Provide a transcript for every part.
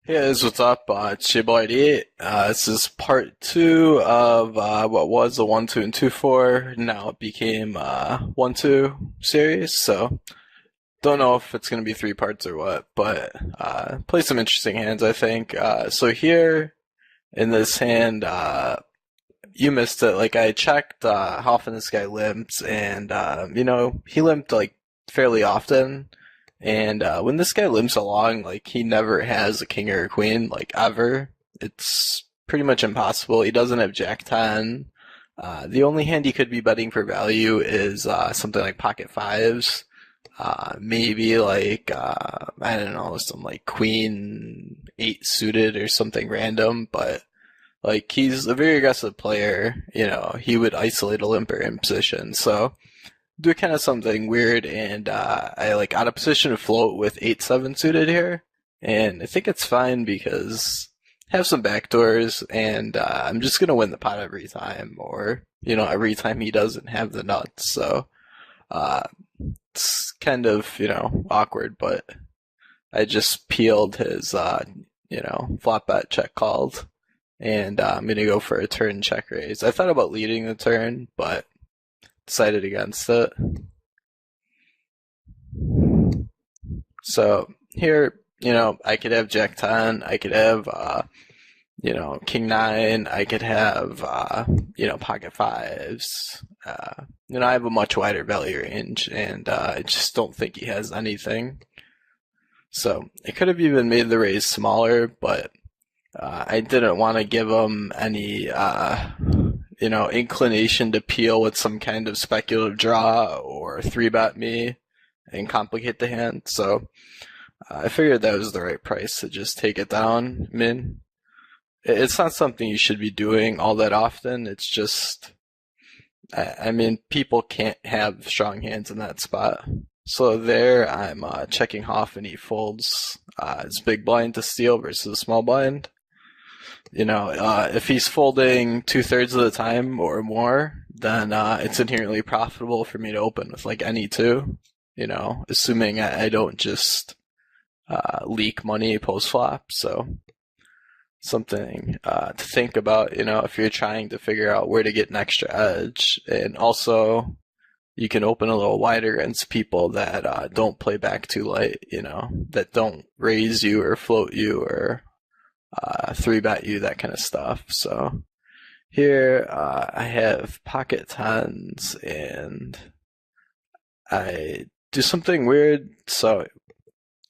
Hey guys, what's up? It's JBaller88. This is part two of what was a 1-2 and 2-4. Now it became 1-2 series, so don't know if it's going to be three parts or what, but play some interesting hands, I think. So here in this hand, you missed it. Like I checked how often this guy limps, and he limped like fairly often. And when this guy limps along, like he never has a king or a queen, like ever. It's pretty much impossible. He doesn't have Jack 10. The only hand he could be betting for value is something like pocket fives. Maybe like I don't know, some like Queen 8 suited or something random, but like he's a very aggressive player, he would isolate a limper in position. So do kind of something weird, and I like out of position to float with 8-7 suited here, and I think it's fine because I have some backdoors, and I'm just gonna win the pot every time, or every time he doesn't have the nuts. So uh, it's kind of awkward, but I just peeled his flop bet check called, and I'm gonna go for a turn check raise. I thought about leading the turn, but decided against it. So here, I could have Jack 10, I could have, King 9, I could have, pocket fives. I have a much wider value range, and I just don't think he has anything. So it could have even made the raise smaller, but I didn't want to give him any inclination to peel with some kind of speculative draw or 3-bet me and complicate the hand. So I figured that was the right price to just take it down. I mean, it's not something you should be doing all that often. It's just, people can't have strong hands in that spot. So there I'm checking off, and he folds his big blind to steal versus small blind. If he's folding 2/3 of the time or more, then it's inherently profitable for me to open with like any two, assuming I don't just leak money post flop. So something to think about, if you're trying to figure out where to get an extra edge. And also, you can open a little wider against people that don't play back too light, that don't raise you or float you or 3-bet you, that kind of stuff. So here I have pocket tens, and I do something weird. So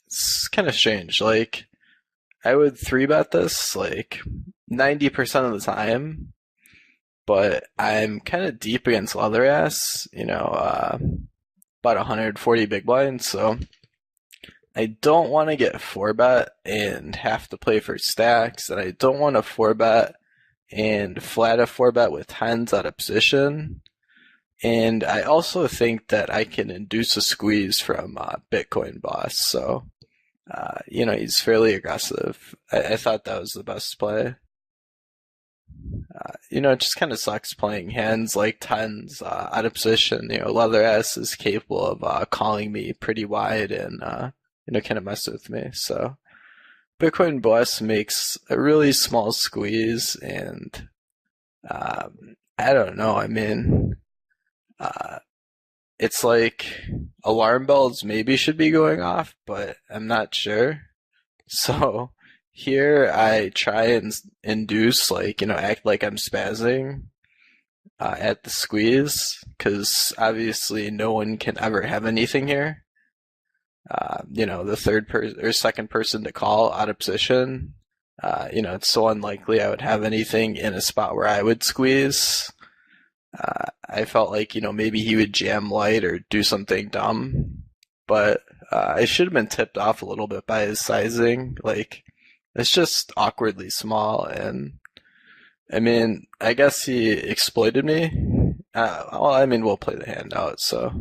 it's kind of strange. Like I would 3-bet this like 90% of the time, but I'm kind of deep against leather ass. About 140 big blinds. So I don't want to get 4-bet and have to play for stacks, and I don't want to 4-bet and flat a 4-bet with tens out of position. And I also think that I can induce a squeeze from Bitcoin Boss. So, he's fairly aggressive. I thought that was the best play. It just kind of sucks playing hands like tens out of position. Leather ass is capable of calling me pretty wide and kind of mess with me. So Bitcoin Boss makes a really small squeeze, and I don't know. It's like alarm bells maybe should be going off, but I'm not sure. So here I try and induce, act like I'm spazzing at the squeeze, because obviously no one can ever have anything here. The third person or second person to call out of position, it's so unlikely I would have anything in a spot where I would squeeze. I felt like, maybe he would jam light or do something dumb, but I should have been tipped off a little bit by his sizing. Like, it's just awkwardly small, and I guess he exploited me. We'll play the hand out, so.